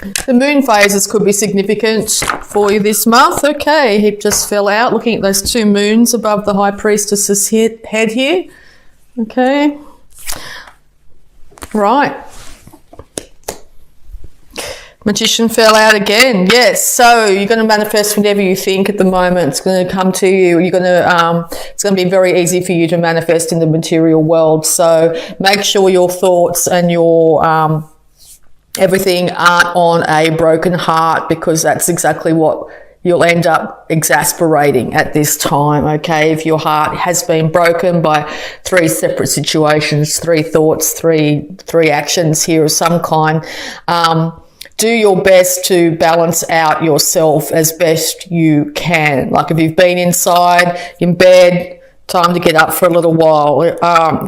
The moon phases could be significant for you this month. Okay, he just fell out. Looking at those two moons above the High Priestess's head here. Okay. Right. Magician fell out again. Yes, so you're going to manifest whatever you think at the moment. It's going to come to you. You're going to. It's going to be very easy for you to manifest in the material world. So make sure your thoughts and your everything aren't on a broken heart, because that's exactly what you'll end up exasperating at this time. Okay, if your heart has been broken by three separate situations, three thoughts, three actions here of some kind. Do your best to balance out yourself as best you can. Like if you've been inside, in bed, time to get up for a little while.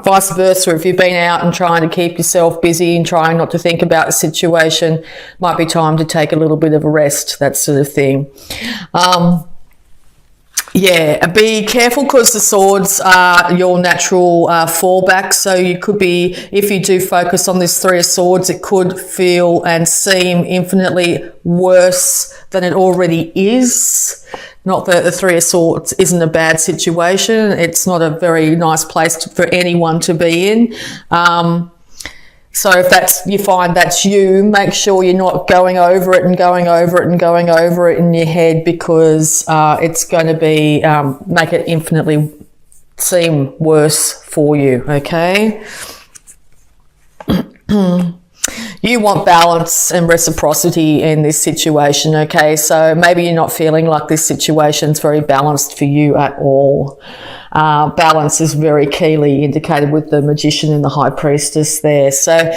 Vice versa, if you've been out and trying to keep yourself busy and trying not to think about the situation, might be time to take a little bit of a rest, that sort of thing. Yeah, be careful, because the swords are your natural fallback. So you could be, if you do focus on this Three of Swords, it could feel and seem infinitely worse than it already is. Not that the Three of Swords isn't a bad situation. It's not a very nice place for anyone to be in. So if you find that's you, make sure you're not going over it and going over it and going over it in your head, because it's going to be make it infinitely seem worse for you. Okay. You want balance and reciprocity in this situation, okay? So maybe you're not feeling like this situation's very balanced for you at all. Balance is very keenly indicated with the Magician and the High Priestess there. So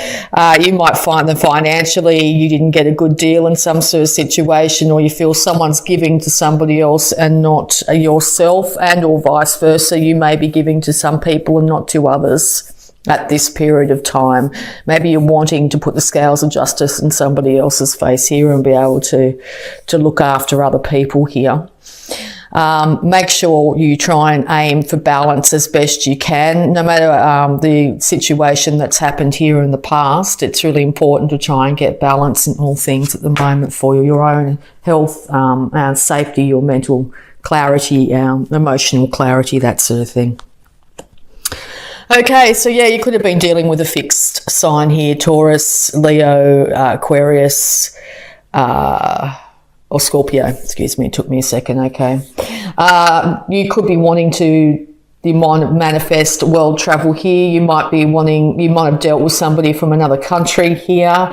you might find that financially you didn't get a good deal in some sort of situation, or you feel someone's giving to somebody else and not yourself, and or vice versa. You may be giving to some people and not to others at this period of time. Maybe you're wanting to put the scales of justice in somebody else's face here and be able to look after other people here. Make sure you try and aim for balance as best you can. No matter the situation that's happened here in the past, it's really important to try and get balance in all things at the moment for you. Your own health, and safety, your mental clarity, emotional clarity, that sort of thing. Okay, so yeah, you could have been dealing with a fixed sign here, Taurus, Leo, Aquarius, or Scorpio, excuse me, it took me a second, okay. You could be wanting to manifest world travel here. You might have dealt with somebody from another country here,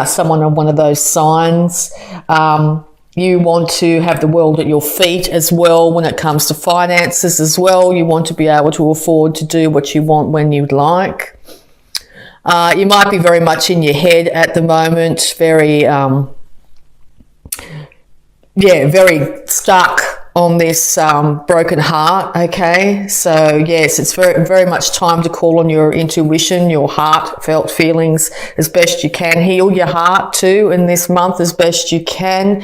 someone on one of those signs. You want to have the world at your feet as well when it comes to finances as well. You want to be able to afford to do what you want when you'd like. You might be very much in your head at the moment, very very stuck on this broken heart, okay? So yes, it's very, very much time to call on your intuition, your heartfelt feelings as best you can. Heal your heart too in this month as best you can.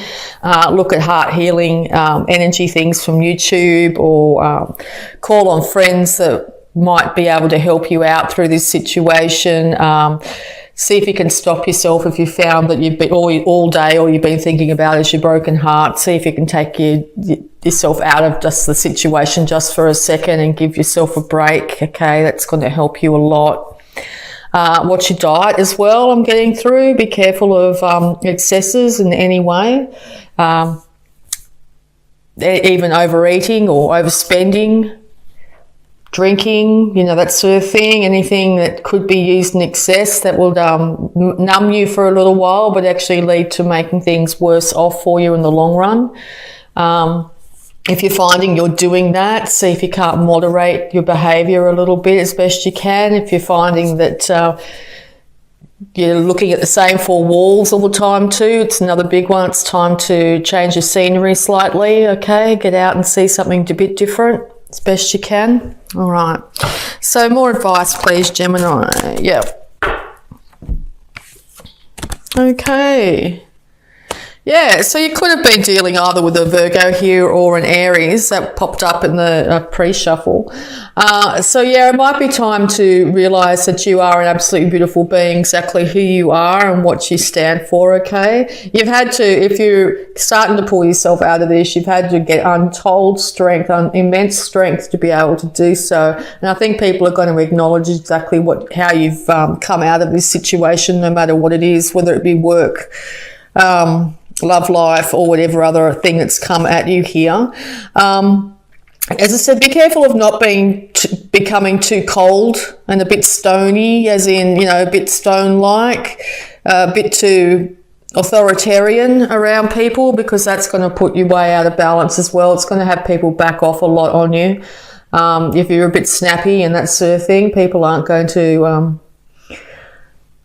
Look at heart healing energy things from YouTube, or call on friends that might be able to help you out through this situation. See if you can stop yourself if you found that you've been all day, all you've been thinking about is your broken heart. See if you can take yourself out of just the situation just for a second and give yourself a break. Okay, that's going to help you a lot. Watch your diet as well. I'm getting through. Be careful of excesses in any way. Even overeating or overspending. Drinking, that sort of thing, anything that could be used in excess that will numb you for a little while, but actually lead to making things worse off for you in the long run. If you're finding you're doing that, see if you can't moderate your behaviour a little bit as best you can. If you're finding that you're looking at the same four walls all the time too, it's another big one. It's time to change your scenery slightly, okay? Get out and see something a bit different as best you can. All right. So more advice, please, Gemini. Yep. Okay. Yeah, so you could have been dealing either with a Virgo here or an Aries that popped up in the pre-shuffle. So yeah, it might be time to realise that you are an absolutely beautiful being, exactly who you are and what you stand for, okay? You've had to, if you're starting to pull yourself out of this, you've had to get untold strength, immense strength to be able to do so. And I think people are going to acknowledge exactly how you've come out of this situation, no matter what it is, whether it be work, love life, or whatever other thing that's come at you here. As I said, be careful of not becoming too cold and a bit stony, as in, a bit stone-like, a bit too authoritarian around people, because that's going to put you way out of balance as well. It's going to have people back off a lot on you. If you're a bit snappy and that sort of thing, people aren't going to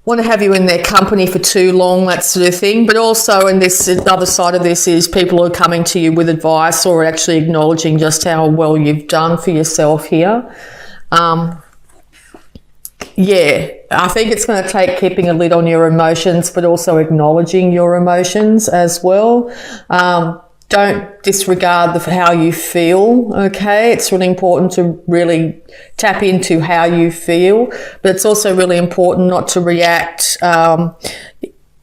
want to have you in their company for too long, that sort of thing. But also, in this, the other side of this is people are coming to you with advice or actually acknowledging just how well you've done for yourself here. Yeah, I think it's going to take keeping a lid on your emotions, but also acknowledging your emotions as well. Don't disregard how you feel, okay? It's really important to really tap into how you feel, but it's also really important not to react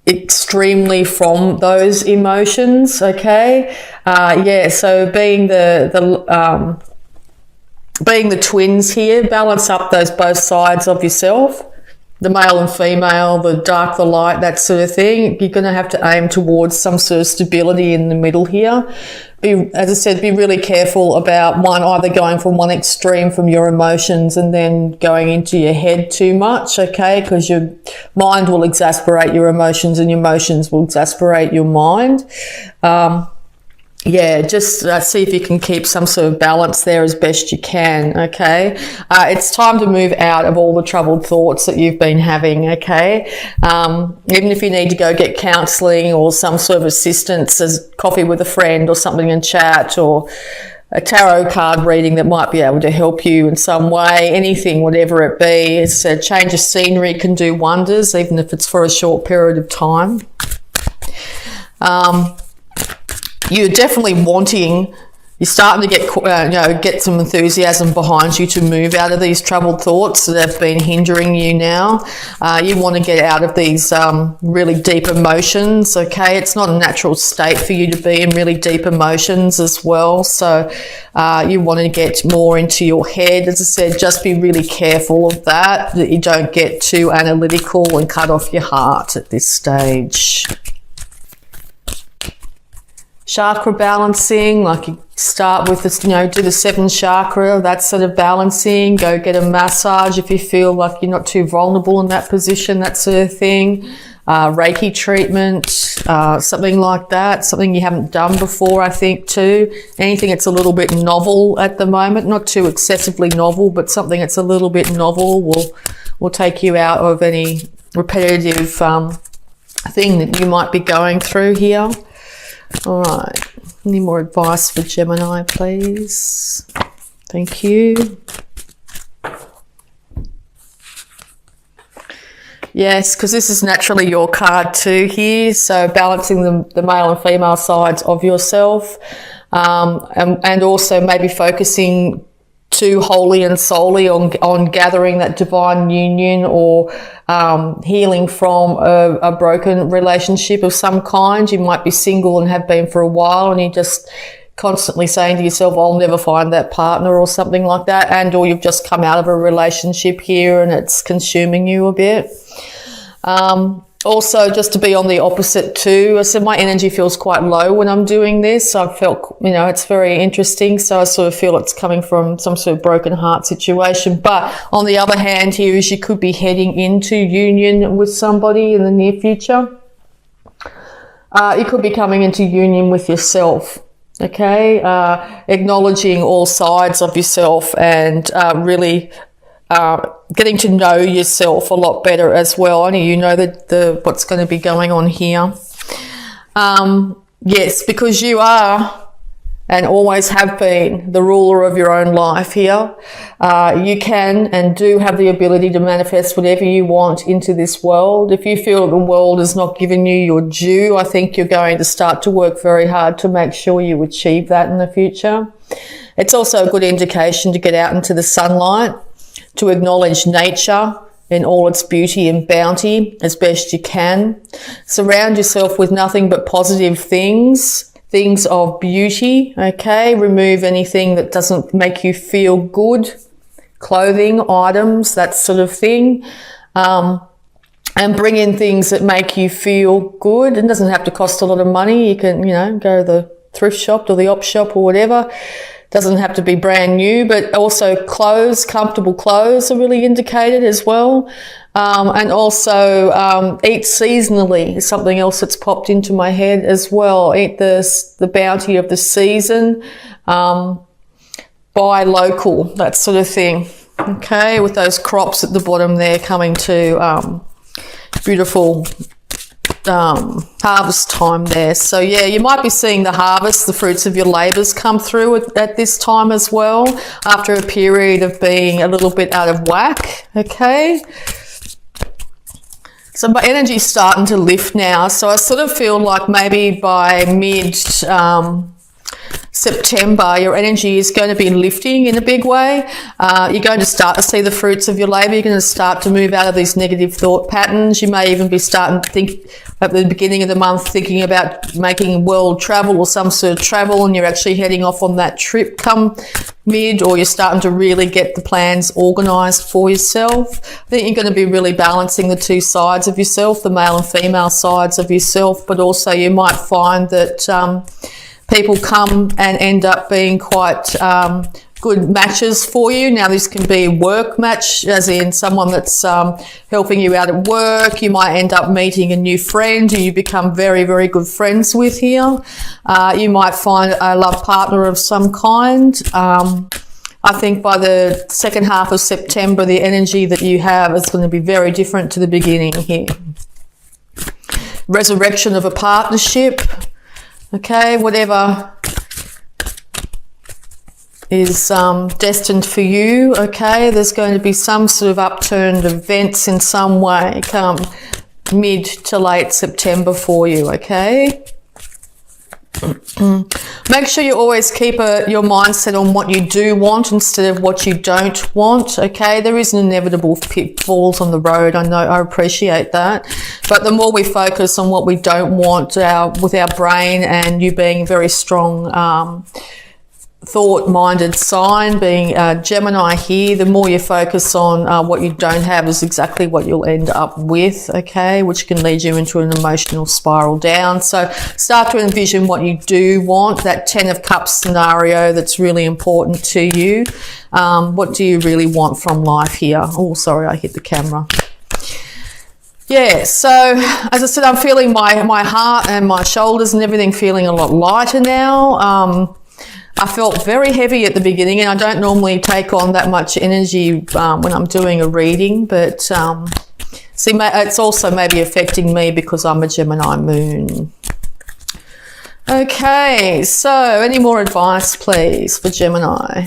extremely from those emotions, okay? Yeah, so being the twins here, balance up those both sides of yourself, the male and female, the dark, the light, that sort of thing. You're going to have to aim towards some sort of stability in the middle here. As I said, be really careful about either going from one extreme from your emotions and then going into your head too much, okay? Because your mind will exasperate your emotions and your emotions will exasperate your mind. Yeah, just see if you can keep some sort of balance there as best you can, okay? It's time to move out of all the troubled thoughts that you've been having, okay? Even if you need to go get counselling or some sort of assistance, as coffee with a friend or something and chat, or a tarot card reading that might be able to help you in some way, anything, whatever it be. It's a change of scenery can do wonders, even if it's for a short period of time. You're definitely you're starting to get some enthusiasm behind you to move out of these troubled thoughts that have been hindering you now. You want to get out of these really deep emotions, okay? It's not a natural state for you to be in really deep emotions as well. So you want to get more into your head. As I said, just be really careful of that you don't get too analytical and cut off your heart at this stage. Chakra balancing, like you start with this, do the 7th chakra, that's sort of balancing. Go get a massage if you feel like you're not too vulnerable in that position, that sort of thing. Reiki treatment, something like that, something you haven't done before, I think, too. Anything that's a little bit novel at the moment, not too excessively novel, but something that's a little bit novel will take you out of any repetitive thing that you might be going through here. All right, any more advice for Gemini, please? Thank you. Yes, because this is naturally your card too here, so balancing the male and female sides of yourself, and also maybe focusing too wholly and solely on gathering that divine union, or healing from a broken relationship of some kind. You might be single and have been for a while, and you're just constantly saying to yourself, I'll never find that partner, or something like that, and or you've just come out of a relationship here and it's consuming you a bit. Also, just to be on the opposite too, I said my energy feels quite low when I'm doing this. I felt, it's very interesting. So I sort of feel it's coming from some sort of broken heart situation. But on the other hand here is you could be heading into union with somebody in the near future. You could be coming into union with yourself. Okay. Acknowledging all sides of yourself and really getting to know yourself a lot better as well. Only you know what's going to be going on here. Yes, because you are and always have been the ruler of your own life here. You can and do have the ability to manifest whatever you want into this world. If you feel the world is not giving you your due, I think you're going to start to work very hard to make sure you achieve that in the future. It's also a good indication to get out into the sunlight, to acknowledge nature in all its beauty and bounty as best you can. Surround yourself with nothing but positive things of beauty, okay? Remove anything that doesn't make you feel good, clothing, items, that sort of thing. And bring in things that make you feel good. It doesn't have to cost a lot of money. You can, go to the thrift shop or the op shop or whatever. Doesn't have to be brand new, but also clothes, comfortable clothes are really indicated as well. And also eat seasonally is something else that's popped into my head as well. Eat the bounty of the season. Buy local, that sort of thing. Okay, with those crops at the bottom there coming to beautiful harvest time there. So yeah, you might be seeing the harvest, the fruits of your labours come through at this time as well, after a period of being a little bit out of whack. Okay, so my energy's starting to lift now, so I sort of feel like maybe by mid September, your energy is going to be lifting in a big way. You're going to start to see the fruits of your labour. You're going to start to move out of these negative thought patterns. You may even be starting to think at the beginning of the month, thinking about making world travel or some sort of travel, and you're actually heading off on that trip come mid, or you're starting to really get the plans organised for yourself. I think you're going to be really balancing the two sides of yourself, the male and female sides of yourself, but also you might find that people come and end up being quite good matches for you. Now, this can be a work match, as in someone that's helping you out at work. You might end up meeting a new friend who you become very, very good friends with here. You might find a love partner of some kind. I think by the second half of September, the energy that you have is going to be very different to the beginning here. Resurrection of a partnership. Okay, whatever is destined for you, okay, there's going to be some sort of upturned events in some way come mid to late September for you, okay? Make sure you always keep your mindset on what you do want instead of what you don't want, okay? There is an inevitable pitfalls on the road, I know, I appreciate that. But the more we focus on what we don't want with our brain, and you being very strong thought-minded sign, being Gemini here, the more you focus on what you don't have is exactly what you'll end up with, okay, which can lead you into an emotional spiral down. So start to envision what you do want, that 10 of Cups scenario that's really important to you. What do you really want from life here? Oh, sorry, I hit the camera. Yeah, so as I said, I'm feeling my heart and my shoulders and everything feeling a lot lighter now. I felt very heavy at the beginning, and I don't normally take on that much energy when I'm doing a reading, but see, it's also maybe affecting me because I'm a Gemini moon. Okay, so any more advice, please, for Gemini?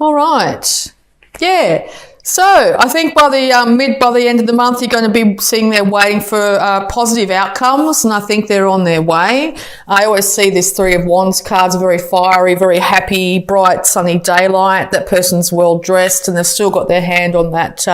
All right, yeah. So I think by the end of the month, you're going to be seeing they're waiting for positive outcomes, and I think they're on their way. I always see this Three of Wands cards, very fiery, very happy, bright, sunny daylight. That person's well dressed, and they've still got their hand on that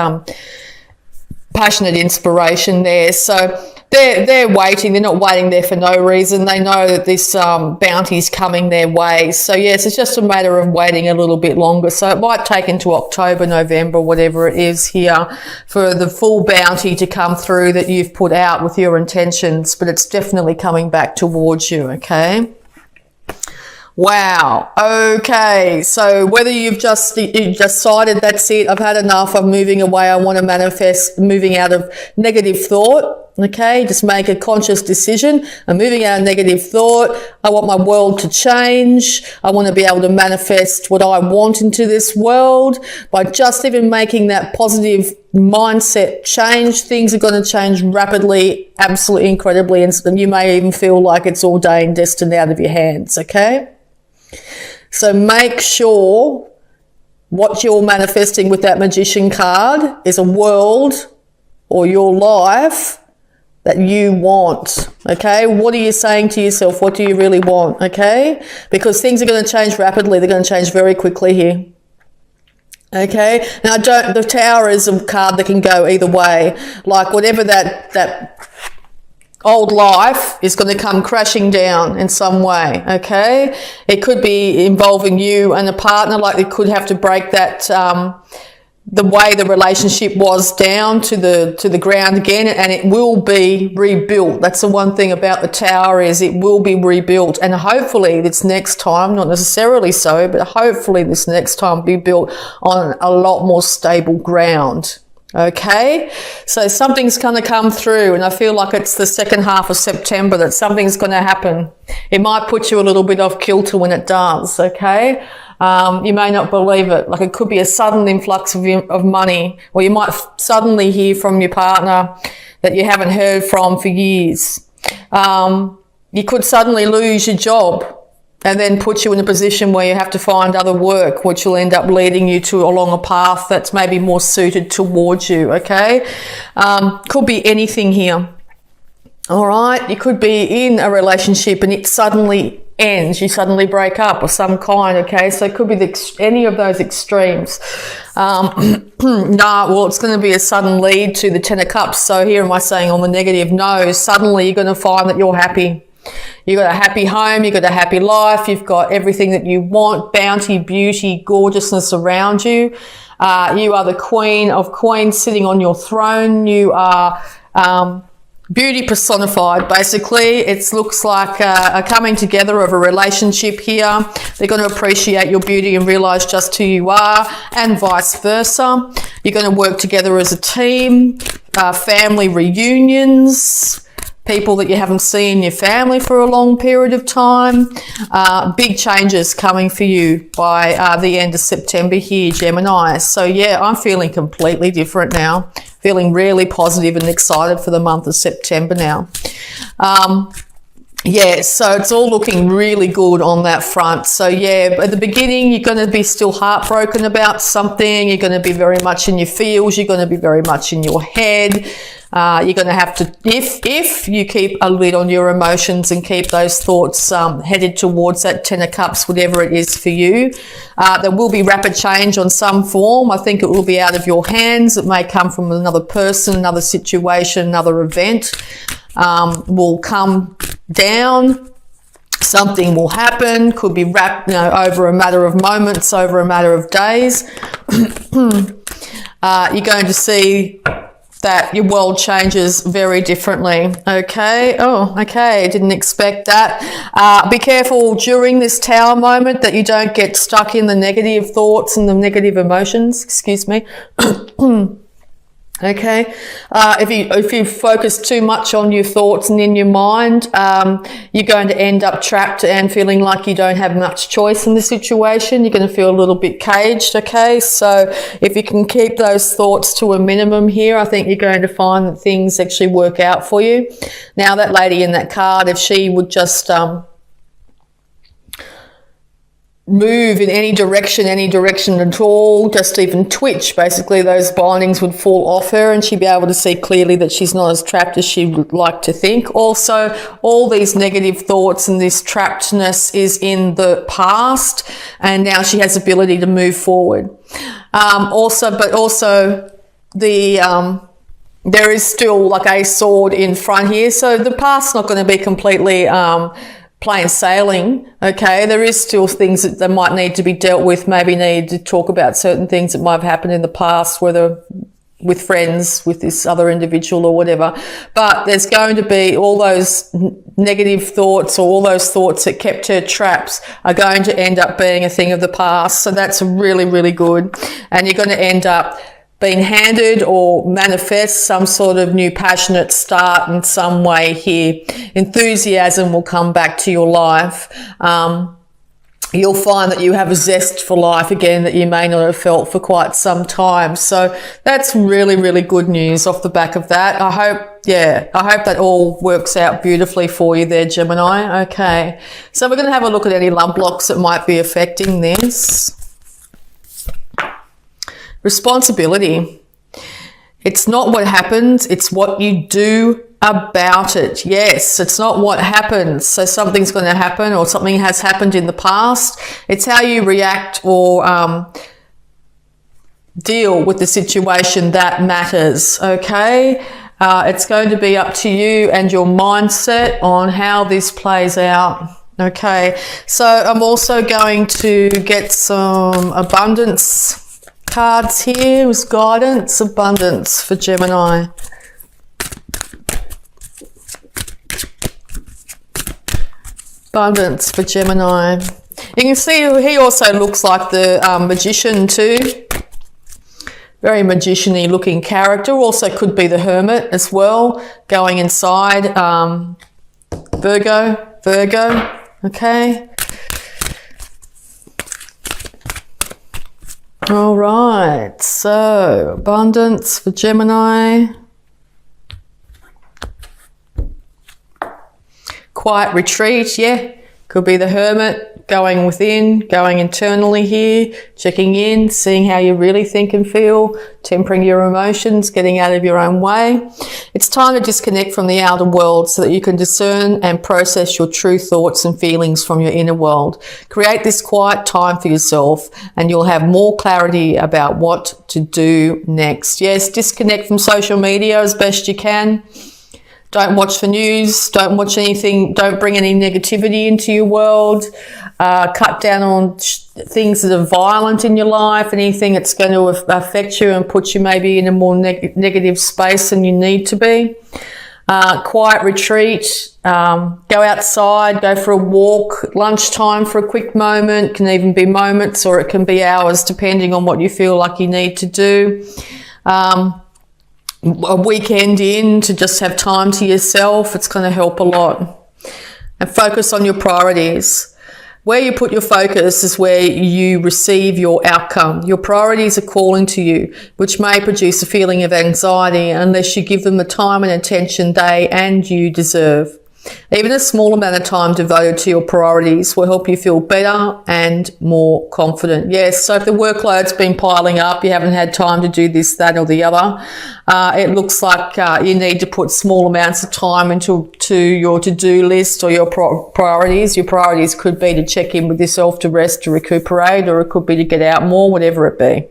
passionate inspiration there. So they're waiting. They're not waiting there for no reason. They know that this bounty is coming their way. So yes, it's just a matter of waiting a little bit longer. So it might take into October, November, whatever it is here, for the full bounty to come through that you've put out with your intentions. But it's definitely coming back towards you, okay? Wow. Okay. So whether you've just decided that's it, I've had enough, I'm moving away, I want to manifest, moving out of negative thought. Okay, just make a conscious decision. I'm moving out of negative thought. I want my world to change. I want to be able to manifest what I want into this world by just even making that positive mindset change. Things are going to change rapidly, absolutely incredibly, and you may even feel like it's ordained, destined, out of your hands, okay? So make sure what you're manifesting with that Magician card is a world or your life that you want, okay? What are you saying to yourself? What do you really want, okay? Because things are going to change rapidly. They're going to change very quickly here. Okay, now the Tower is a card that can go either way. Like whatever that old life is going to come crashing down in some way. Okay, it could be involving you and a partner. Like it could have to break that the way the relationship was down to the ground again, and it will be rebuilt. That's the one thing about the Tower, is it will be rebuilt, and hopefully this next time, not necessarily so, but hopefully this next time be built on a lot more stable ground. Okay, so something's going to come through, and I feel like it's the second half of September that something's going to happen. It might put you a little bit off kilter when it does, okay? You may not believe it. Like it could be a sudden influx of money, or you might suddenly hear from your partner that you haven't heard from for years. You could suddenly lose your job and then put you in a position where you have to find other work, which will end up leading you to along a path that's maybe more suited towards you, okay? Could be anything here. All right, you could be in a relationship and it suddenly ends, you suddenly break up of some kind, okay? So it could be any of those extremes. Well, it's going to be a sudden lead to the Ten of Cups. So here am I saying on the negative? No, suddenly you're going to find that you're happy. You've got a happy home, you've got a happy life, you've got everything that you want, bounty, beauty, gorgeousness around you. You are the Queen of Queens sitting on your throne. You are beauty personified, basically. It looks like a coming together of a relationship here. They're going to appreciate your beauty and realise just who you are, and vice versa. You're going to work together as a team, family reunions, people that you haven't seen your family for a long period of time. Big changes coming for you by the end of September here, Gemini. So yeah, I'm feeling completely different now. Feeling really positive and excited for the month of September now. Yeah, so it's all looking really good on that front. So yeah, at the beginning, you're going to be still heartbroken about something. You're going to be very much in your feels. You're going to be very much in your head. You're going to have to, if you keep a lid on your emotions and keep those thoughts headed towards that Ten of Cups, whatever it is for you, there will be rapid change on some form. I think it will be out of your hands. It may come from another person, another situation, another event will come down. Something will happen, could be wrapped, over a matter of moments, over a matter of days. You're going to see that your world changes very differently. Okay. Oh, okay. Didn't expect that. Be careful during this Tower moment that you don't get stuck in the negative thoughts and the negative emotions. Excuse me. Okay. If you focus too much on your thoughts and in your mind, you're going to end up trapped and feeling like you don't have much choice in the situation. You're going to feel a little bit caged. Okay. So if you can keep those thoughts to a minimum here, I think you're going to find that things actually work out for you. Now that lady in that card, if she would just, move in any direction at all, just even twitch, basically those bindings would fall off her and she'd be able to see clearly that she's not as trapped as she would like to think. Also, all these negative thoughts and this trappedness is in the past, and now she has ability to move forward. There is still like a sword in front here, so the past's not going to be completely plain sailing. Okay, there is still things that might need to be dealt with, maybe need to talk about certain things that might have happened in the past, whether with friends, with this other individual or whatever. But there's going to be all those negative thoughts, or all those thoughts that kept her trapped, are going to end up being a thing of the past. So that's really, really good. And you're going to end up being handed or manifest some sort of new passionate start in some way here. Enthusiasm will come back to your life. you'll find that you have a zest for life again that you may not have felt for quite some time. So that's really, really good news off the back of that. I hope that all works out beautifully for you there, Gemini. Okay, so we're going to have a look at any love blocks that might be affecting this. Responsibility. It's not what happens, it's what you do about it. Yes, it's not what happens. So something's going to happen or something has happened in the past. It's how you react or deal with the situation that matters, okay? It's going to be up to you and your mindset on how this plays out. Okay, so I'm also going to get some abundance cards here with guidance, abundance for Gemini. Abundance for Gemini. You can see he also looks like the magician too. Very magician-y looking character. Also could be the hermit as well, going inside. Virgo, okay. All right, so abundance for Gemini. Quiet retreat, yeah. Could be the hermit, going within, going internally here, checking in, seeing how you really think and feel, tempering your emotions, getting out of your own way. It's time to disconnect from the outer world so that you can discern and process your true thoughts and feelings from your inner world. Create this quiet time for yourself and you'll have more clarity about what to do next. Yes, disconnect from social media as best you can. Don't watch the news, don't watch anything, don't bring any negativity into your world. Cut down on things that are violent in your life, anything that's going to affect you and put you maybe in a more negative space than you need to be. Quiet retreat, go outside, go for a walk, lunchtime for a quick moment, can even be moments or it can be hours depending on what you feel like you need to do. A weekend in to just have time to yourself, it's going to help a lot. And focus on your priorities. Where you put your focus is where you receive your outcome. Your priorities are calling to you, which may produce a feeling of anxiety unless you give them the time and attention they and you deserve. Even a small amount of time devoted to your priorities will help you feel better and more confident. Yes, so if the workload's been piling up, you haven't had time to do this, that or the other, it looks like you need to put small amounts of time into your to-do list or your priorities. Your priorities could be to check in with yourself, to rest, to recuperate, or it could be to get out more, whatever it be.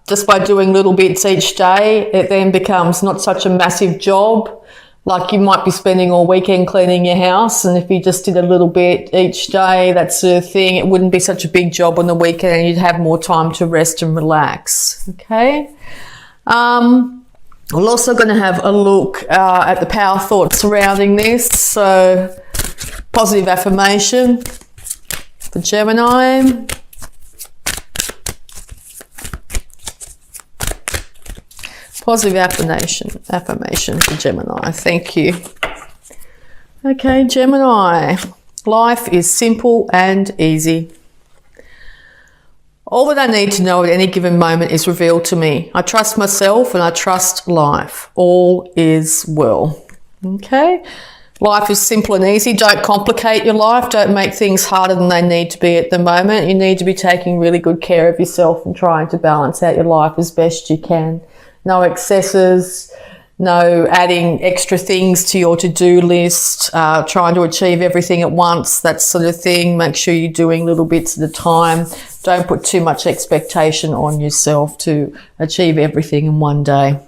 Just by doing little bits each day, it then becomes not such a massive job. Like you might be spending all weekend cleaning your house, and if you just did a little bit each day, that sort of thing, it wouldn't be such a big job on the weekend and you'd have more time to rest and relax. Okay. We're also going to have a look at the power thoughts surrounding this. So positive affirmation for Gemini. Positive affirmation for Gemini. Thank you. Okay, Gemini. Life is simple and easy. All that I need to know at any given moment is revealed to me. I trust myself and I trust life. All is well. Okay. Life is simple and easy. Don't complicate your life. Don't make things harder than they need to be at the moment. You need to be taking really good care of yourself and trying to balance out your life as best you can. No excesses, no adding extra things to your to-do list, trying to achieve everything at once, that sort of thing. Make sure you're doing little bits at a time. Don't put too much expectation on yourself to achieve everything in one day.